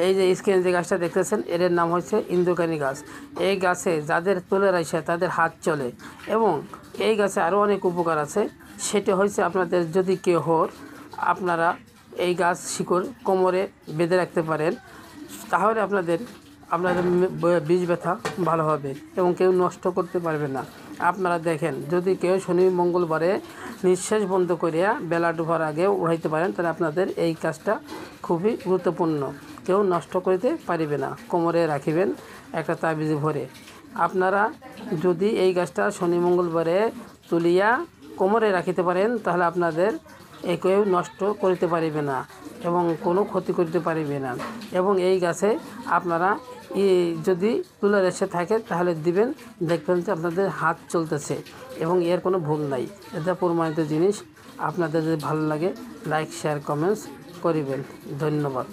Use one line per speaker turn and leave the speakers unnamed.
এই যে স্ক্রিনে যে গাছটা দেখতেছেন এর নাম হচ্ছে ইন্দুকানি গাছ। এই গাছে যাদের তুলে রাখছে তাদের হাত চলে, এবং এই গাছে আরও অনেক উপকার আছে। সেটা হচ্ছে আপনাদের যদি কেউ আপনারা এই গাছ শিকড় কোমরে বেঁধে রাখতে পারেন, তাহলে আপনাদের বীজ ব্যথা ভালো হবে এবং কেউ নষ্ট করতে পারবে না। আপনারা দেখেন, যদি কেউ শনি মঙ্গলবারে নিঃশ্বাস বন্ধ করিয়া বেলা ডুবার আগে উড়াইতে পারেন, তাহলে আপনাদের এই কাজটা খুবই গুরুত্বপূর্ণ, কেউ নষ্ট করতে পারিবে না। কোমরে রাখিবেন একটা তাবিজ ভরে। আপনারা যদি এই গাছটা শনি মঙ্গলবারে তুলিয়া কোমরে রাখিতে পারেন, তাহলে আপনাদের কেউ নষ্ট করিতে পারিবে না এবং কোনো ক্ষতি করতে পারিবে না। এবং এই গাছে আপনারা যদি তুলে এসে থাকে তাহলে দিবেন, দেখবেন যে আপনাদের হাত চলতেছে এবং এর কোনো ভুল নাই। এটা প্রমাণিত জিনিস। আপনাদের যদি ভালো লাগে লাইক শেয়ার কমেন্টস করিবেন। ধন্যবাদ।